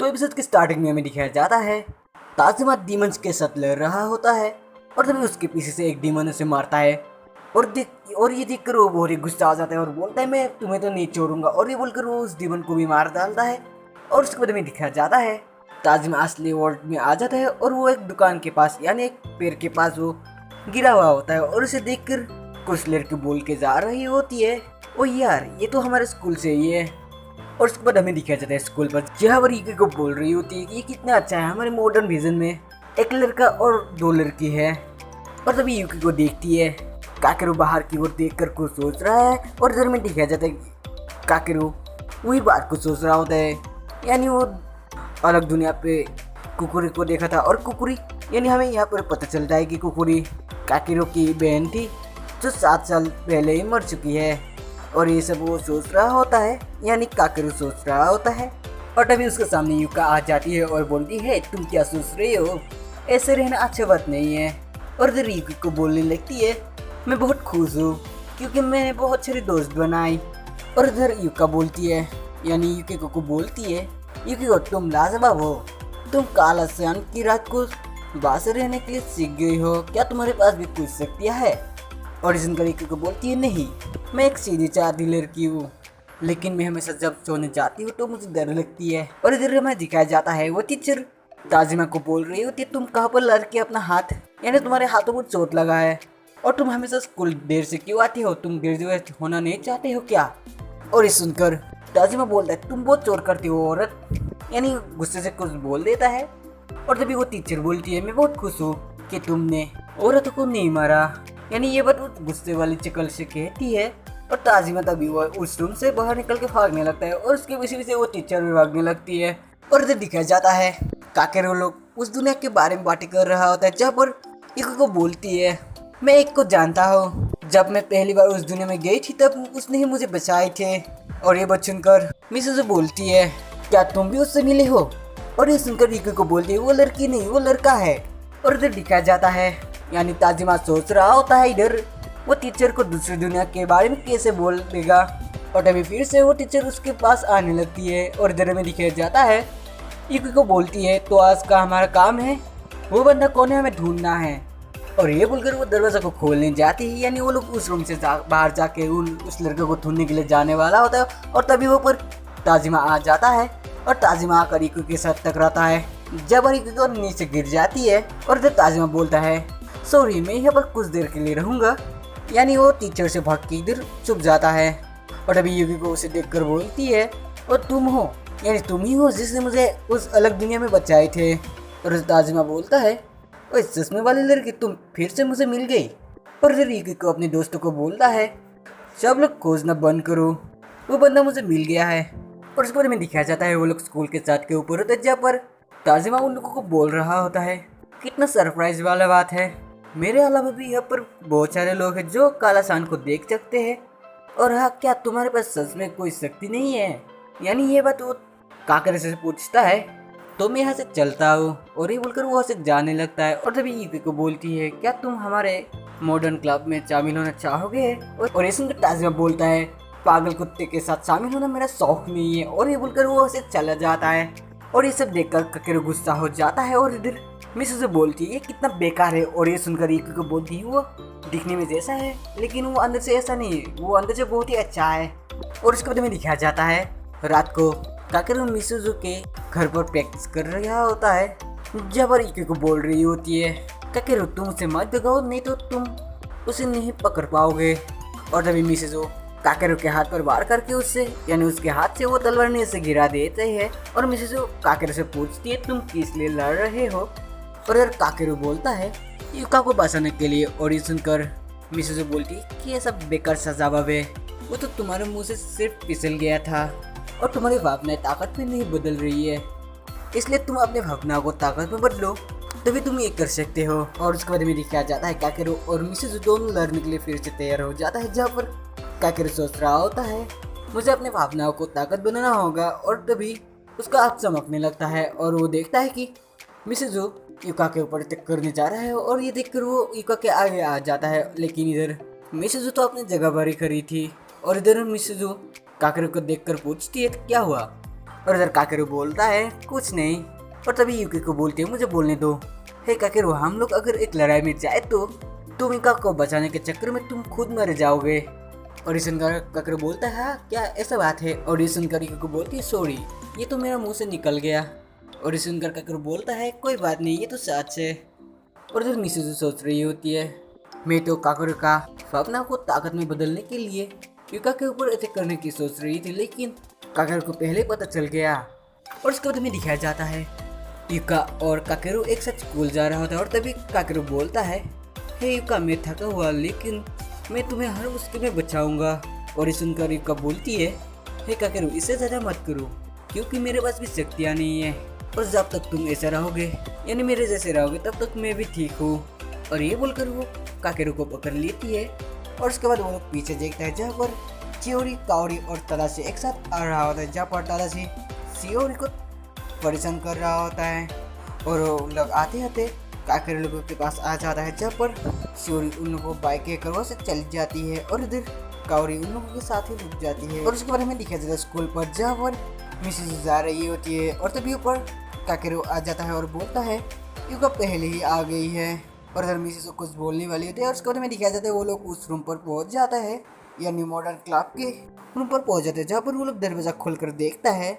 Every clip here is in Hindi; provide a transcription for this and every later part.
तो एपिसोड की स्टार्टिंग में हमें दिखाया जाता है ताजिमा डीमंस के साथ लड़ रहा होता है और तभी उसके पीछे से एक डीमन उसे मारता है और ये देखकर वो बहुत ही गुस्सा आ जाता है और बोलता है मैं तुम्हें तो नहीं छोड़ूंगा, और ये बोलकर वो उस डीमन को भी मार डालता है। और उसके बाद हमें दिखाया जाता है ताजिमा असली वर्ल्ड में आ जाता है और वो एक दुकान के पास यानी एक पेड़ के पास वो गिरा हुआ होता है और उसे देखकर कुछ लड़की बोल के जा रही होती है ओ यार ये तो हमारे स्कूल से ही है। और उसके बाद हमें दिखाया जाता है स्कूल पर जहाँ पर यूकी को बोल रही होती है कि ये कितना अच्छा है, हमारे मॉडर्न विजन में एक लड़का और दो लड़की है। और तभी यूकी को देखती है काकेरू बाहर की ओर देखकर कुछ सोच रहा है और इधर में दिखाया जाता है काकेरू वही बात को सोच रहा होता है, यानी वो अलग दुनिया पे कुकुरी को देखा था और कुकुरी यानी हमें यहाँ पर पता चलता है कि कुकुरी काकेरू की बहन थी जो 7 साल पहले ही मर चुकी है। और ये सब वो सोच रहा होता है यानी काकेरू सोच रहा होता है। और तभी उसके सामने युका आ जाती है और बोलती है तुम क्या सोच रहे हो, ऐसे रहना अच्छा बात नहीं है। और इधर युकी को बोलने लगती है मैं बहुत खुश हूँ क्योंकि मैंने बहुत सारे दोस्त बनाए। और इधर युका बोलती है यानी युकी को बोलती है युकी को तुम लाजवाब हो, तुम काला शान की रात को बासे रहने के लिए सीख गई हो, क्या तुम्हारे पास भी कुछ शक्तियाँ है। और इस युकी को बोलती है नहीं, मैं एक सीधी चाहती लड़की हूँ लेकिन मैं हमेशा जब सोने जाती हूँ तो मुझे डर लगती है। और इधर हमें दिखाया जाता है वो टीचर ताजिमा को बोल रही होती है तुम कहाँ पर लड़के अपना हाथ यानी तुम्हारे हाथों पर चोट लगा है और तुम हमेशा स्कूल देर से क्यों आती हो, तुम ग्रेजुएट होना नहीं चाहते हो क्या। और ये सुनकर ताजिमा बोलता है तुम बहुत चोर करती हो औरत, यानी गुस्से से कुछ बोल देता है। और तभी वो टीचर बोलती है मैं बहुत खुश हूँ कि तुमने औरतों को नहीं मारा, यानी ये बात वो गुस्से वाली चकल से कहती है। और ताजिमा तभी वो उस रूम से बाहर निकल के भागने लगता है और उसके पीछे पीछे वो टीचर भी भागने लगती है। और इधर दिखाया जाता है काकेरू लोग उस दुनिया के बारे में बातें कर रहा होता है जहाँ पर युकी को बोलती है मैं एक को जानता हूँ, जब मैं पहली बार उस दुनिया में गई थी तब उसने ही मुझे बचाए थे। और ये बात सुनकर मिसेस बोलती है क्या तुम भी उससे मिले हो। और ये सुनकर युकी को बोलती है वो लड़की नहीं वो लड़का है। और इधर दिखाया जाता है यानी ताजिमा सोच रहा होता है इधर वो टीचर को दूसरी दुनिया के बारे में कैसे बोल देगा। और तभी फिर से वो टीचर उसके पास आने लगती है और इधर में दिखाया जाता है युकी को बोलती है तो आज का हमारा काम है वो बंदा कौन है हमें ढूंढना है। और ये बोलकर वो दरवाजा को खोलने जाती है यानी वो लोग उस रूम से बाहर जाके उस लड़के को ढूंढने के लिए जाने वाला होता है। और तभी वो पर ताजिमा आ जाता है और ताजिमा आकर युकी के साथ टकराता है जब युकी को नीचे गिर जाती है। और इधर ताजिमा बोलता है सॉरी मैं यहाँ पर कुछ देर के लिए रहूँगा, यानी वो टीचर से भाग के इधर छुप जाता है। और अभी युकी को उसे देखकर बोलती है और तुम हो यानी तुम ही हो जिसने मुझे उस अलग दुनिया में बचाए थे। और ताजिमा बोलता है ओए चश्मे वाली लड़की तुम फिर से मुझे मिल गई। और इधर युकी को अपने दोस्तों को बोलता है सब लोग खोजना बंद करो वो बंदा मुझे मिल गया है। और उसके बारे में दिखाया जाता है वो लोग स्कूल के छत के ऊपर होते हैं जहाँ पर ताजिमा उन लोगों को बोल रहा होता है कितना सरप्राइज वाला बात है, मेरे अलावा भी यहाँ पर बहुत सारे लोग हैं जो काला शान को देख सकते हैं। और हाँ क्या तुम्हारे पास सच में कोई शक्ति नहीं है, यानी ये बात वो काकर से पूछता है तो मैं यहाँ से चलता हूँ। और ये बोलकर वो वहाँ से जाने लगता है। और तभी युकी को बोलती है क्या तुम हमारे मॉडर्न क्लब में शामिल होना चाहोगे। और ये सुनकर ताजिमा बोलता है पागल कुत्ते के साथ शामिल होना मेरा शौक नहीं है। और ये बोलकर वो वहाँ से चला जाता है। और ये सब देखकर काकेरू गुस्सा हो जाता है और इधर मिसेस से बोलती है ये कितना बेकार है। और ये सुनकर युकी को बोलती है वो दिखने में जैसा है लेकिन वो अंदर से ऐसा नहीं है, वो अंदर से बहुत ही अच्छा है। और उसके बाद में दिखाया जाता है रात को काकेरू मिसेस के घर पर प्रैक्टिस कर रहा होता है जब पर युकी को बोल रही होती है काकेरू तुम उसे मत भगाओ नहीं तो तुम उसे नहीं पकड़ पाओगे। और तभी मिसेस काकेरू के हाथ पर वार करके उससे यानी उसके हाथ से वो तलवार ने उसे गिरा देते हैं। और मिसेस काकेरू से पूछती है तुम किस लिए लड़ रहे हो। और यार काकेरू बोलता है युका को बचाने के लिए। और ये सुनकर मिसेस बोलती है कि ये सब बेकार सा जवाब है, वो तो तुम्हारे मुंह से सिर्फ फिसल गया था और तुम्हारी भावनाएं ताकत में नहीं बदल रही है, इसलिए तुम अपने भावनाओं को ताकत में बदलो तभी तुम ये कर सकते हो। और उसके बाद में दिखाया जाता है काकेरू और मिसेस दोनों लड़ने के लिए फिर से तैयार हो जाता है जहाँ पर काकेरू सोच रहा होता है मुझे अपने भावनाओं को ताकत बनाना होगा। और तभी उसका आँख चमकने लगता है और वो देखता है कि मिसेस युका के ऊपर अटैक करने जा रहा है। और ये देखकर वो युका के आगे आ जाता है लेकिन इधर मिसेस तो अपनी जगह पर ही खड़ी थी। और इधर मिसेस काकेरू को देखकर पूछती है क्या हुआ। और इधर काकेरू बोलता है कुछ नहीं। और तभी यूकी को बोलती है मुझे बोलने दो। हे काकेरू, हम लोग अगर एक लड़ाई में जाए तो तुम इका को बचाने के चक्कर में तुम खुद मर जाओगे। और ये सुनकर काकेरू बोलता है हाँ क्या ऐसा बात है। और ये सुनकर यूकी को बोलती है सॉरी, ये तो मेरा मुंह से निकल गया। और ये सुनकर काकेरू बोलता है कोई बात नहीं, ये तो सच है। और इधर मिसिजू सोच रही होती है मैं तो काकेरू का सपना को ताकत में बदलने के लिए यूका के ऊपर अटैक करने की सोच रही थी, लेकिन काकेरू को पहले पता चल गया। और उसके बाद हमें दिखाया जाता है यूका और काकेरू एक साथ स्कूल जा रहा होता है। और तभी काकेरू बोलता है हे यूका, मैं थका हुआ लेकिन मैं तुम्हें हर मुश्किल में बचाऊंगा। और ये सुनकर यूका बोलती है हे काकेरू, इससे ज़्यादा मत करो क्योंकि मेरे पास भी शक्तियाँ नहीं है और जब तक तुम ऐसा रहोगे यानी मेरे जैसे रहोगे तब तक मैं भी ठीक हूँ। और ये बोलकर वो काकेरू को पकड़ लेती है। और उसके बाद वो लोग पीछे देखता है जहाँ पर चियोरी, काओरी और तलाशी एक साथ आ रहा होता है, जहाँ पर तलाशी चियोरी को परेशान कर रहा होता है। और वो लोग आते आते काकेरू लोगों के पास आ जाता है, जहाँ पर चियोरी उन लोगों को बाइक के करवा से चली जाती है और इधर काओरी उन लोगों के साथ ही रुक जाती है। और उसके बाद हमें दिखाया जाता है स्कूल पर जहाँ पर मिसिस जा रही होती है। और तभी ऊपर काकेरू आ जाता है और बोलता है यूका पहले ही आ गई है। और इधर मिसिस कुछ बोलने वाली होती है। और उसके बाद हमें दिखाया जाता है वो लोग उस रूम पर पहुंच जाता है यानी मॉडर्न क्लब के रूम पर पहुंच जाते हैं, जहाँ पर वो लोग दरवाजा खोलकर देखता है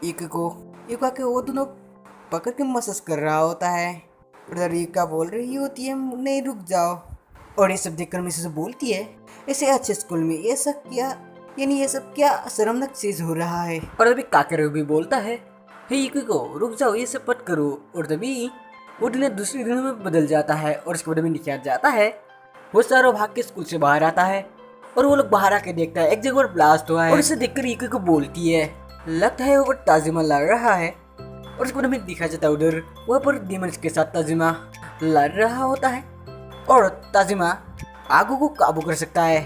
यूका के वो दोनों पकड़ के मसाज कर रहा होता है। इधर यूका बोल रही होती है नहीं रुक जाओ। और ये सब देखकर मिसेस बोलती है ऐसे अच्छे स्कूल में ये सब क्या, यानी ये सब क्या शर्मनाक चीज हो रहा है। और अभी काकेरू भी बोलता है हे यूको रुक जाओ, ये सब मत करो। और तभी वो दिन दूसरी दिन में बदल जाता है। और इसके बाद में दिखाया जाता है वो चारों भाग के स्कूल से बाहर आता है और वो लोग बाहर आके देखता है एक जगह पर ब्लास्ट हुआ है। और इसे देखकर यूकी को बोलती है लगता है वो ताजिमा लड़ रहा है। और उसके बाद हमें दिखा जाता है उधर वहाँ पर डीमंस के साथ ताजिमा लड़ रहा होता है। और ताजिमा आगों को काबू कर सकता है,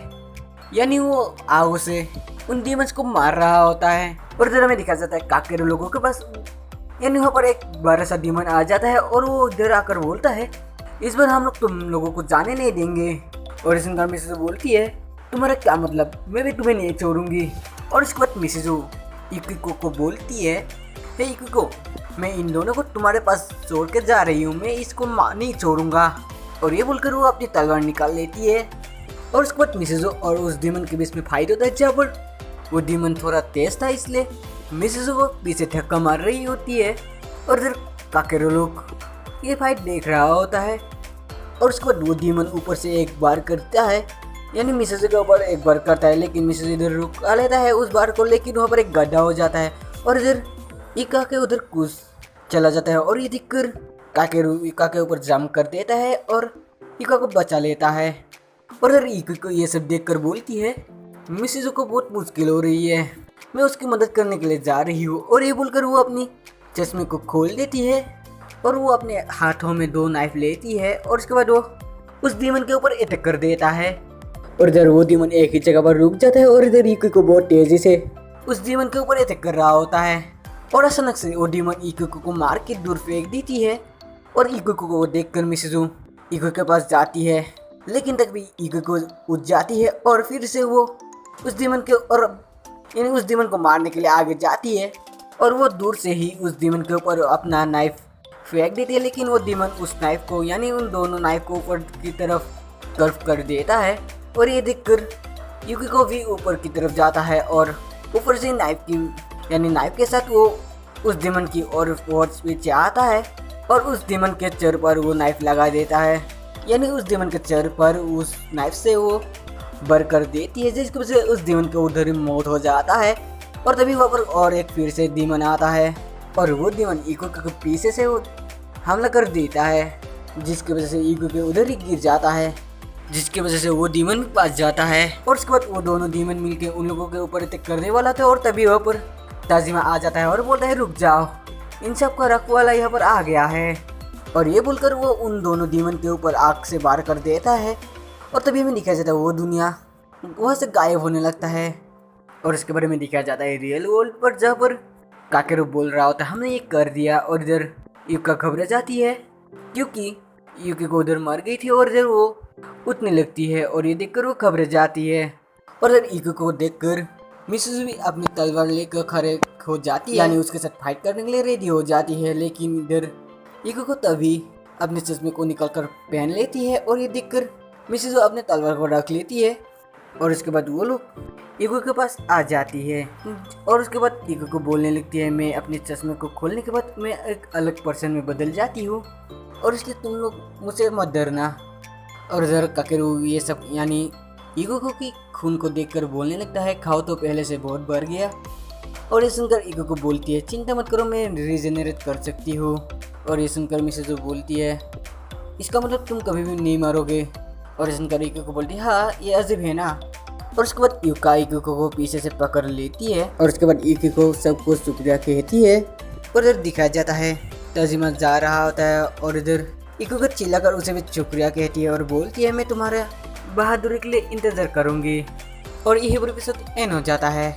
यानी वो आगों से उन डीमंस को मार रहा होता है। और इधर हमें दिखा जाता है काकेरू लोगों के पास यानी वहाँ पर एक बड़ा सा डीमन आ जाता है और वो इधर आकर बोलता है इस बार हम लोग तुम लोगों को जाने नहीं देंगे। और इस इंसान मिसेज बोलती है तुम्हारा क्या मतलब, मैं भी तुम्हें नहीं छोड़ूंगी। और इसके बाद मिसेज यूकिको को बोलती है हे यूकिको, मैं इन दोनों को तुम्हारे पास छोड़ कर जा रही हूँ, मैं इसको नहीं छोड़ूंगा। और ये बोलकर वो अपनी तलवार निकाल लेती है। और उसके बाद मिसेजो और उस डीमन के बीच में फाइट होता है, जहाँ पर वो डीमन थोड़ा तेज था इसलिए मिसेजो वो पीछे धक्का मार रही होती है। और इधर काकेरू लोग ये फाइट देख रहा होता है। और उसके बाद वो डीमन ऊपर से एक बार करता है, यानी मिसेजो के ऊपर एक बार करता है, लेकिन मिसेज इधर रुका लेता है उस बार को, लेकिन वहाँ पर एक गड्ढा हो जाता है और इधर इका के उधर कूद चला जाता है। और ये देखकर काकेरू इका के ऊपर जंप कर देता है और इका को बचा लेता है। और इधर इका को ये सब देखकर बोलती है मिसेजो को बहुत मुश्किल हो रही है, मैं उसकी मदद करने के लिए जा रही हूँ। और ये बोलकर वो अपनी चश्मे को खोल देती है और वो अपने हाथों में 2 नाइफ लेती है। और उसके बाद वो उस डीमन के ऊपर अटैक कर देता है। और इधर वो डीमन एक ही जगह पर रुक जाता है और इधर यूकी को बहुत तेजी से उस डीमन के ऊपर अटैक कर रहा होता है। और अचानक से वो डीमन यूकी को मार के दूर फेंक देती है। और यूकी को वो देखकर मिसेजू यूकी के पास जाती है, लेकिन तक भी यूकी को उठ जाती है और फिर से वो उस डीमन के और यानी उस डीमन को मारने के लिए आगे जाती है। और वो दूर से ही उस डीमन के ऊपर अपना नाइफ फेंक देती है, लेकिन वो डीमन उस नाइफ को यानी उन दोनों नाइफ को ऊपर की तरफ कर्व कर देता है। और ये देखकर यूकी को भी ऊपर की तरफ जाता है और ऊपर से नाइफ की यानी नाइफ के साथ वो उस डीमन की और पीछे आता है और उस डीमन के चर पर वो नाइफ लगा देता है, यानी उस डीमन के चर पर उस नाइफ से वो बर कर देती है, जिसकी वजह से उस डीमन के उधर ही मौत हो जाता है। और तभी वहाँ पर और एक फिर से डीमन आता है और वो डीमन ईगो के पीछे से वो हमला कर देता है, जिसकी वजह से ईगो के उधर ही गिर जाता है, जिसकी वजह से वो डीमन के पास जाता है। और उसके बाद वो दोनों डीमन मिलके उन लोगों के ऊपर अटैक करने वाला था। और तभी वहाँ पर ताजिमा आ जाता है और बोलता है रुक जाओ, इन सब का रखवाला यहाँ पर आ गया है। और ये बोलकर वो उन दोनों डीमन के ऊपर आग से वार कर देता है। और तभी हमें दिखाया जाता है वो दुनिया वहाँ से गायब होने लगता है। और इसके बारे में दिखाया जाता है रियल वर्ल्ड पर, जहाँ पर काकेरू बोल रहा होता है हमने ये कर दिया। और इधर यूका घबरा जाती है क्योंकि यूकी को उधर मर गई थी और इधर वो उठने लगती है। और ये देखकर वो घबरा जाती है। और इधर यूकी को देखकर मिसेस भी अपनी तलवार लेकर खड़े हो जाती है, यानी उसके साथ फाइट करने के लिए रेडी हो जाती है। लेकिन इधर ईगो को तभी अपने चश्मे को निकाल कर पहन लेती है और ये देखकर मिसेस अपने तलवार को रख लेती है। और उसके बाद वो लोग ईगो के पास आ जाती है और उसके बाद ईगो को बोलने लगती है, मैं अपने चश्मे को खोलने के बाद मैं एक अलग पर्सन में बदल जाती हूँ और इसलिए तुम लोग मुझसे मत डरना। और इधर काकेरू ये सब यानी ईगो को की खून को देखकर बोलने लगता है, खाओ तो पहले से बहुत बढ़ गया। और ये सुनकर ईगो को बोलती है, चिंता मत करो, मैं रीजनरेट कर सकती हूँ। और ये सुनकर मिसेस बोलती है, इसका मतलब तुम कभी भी नहीं मारोगे। और ये सुनकर ईगो को बोलती है, हाँ ये अजीब है ना। और उसके बाद यूका ईगो को पीछे से पकड़ लेती है और उसके बाद ईगो को सबको शुक्रिया कहती है। और इधर दिखाया जाता है तजिमा जा रहा होता है और इधर ईगो को चिल्लाकर उसे भी शुक्रिया कहती है और बोलती है, मैं तुम्हारे बहादुरी के लिए इंतजार करूंगी। और यही एपिसोड एंड हो जाता है।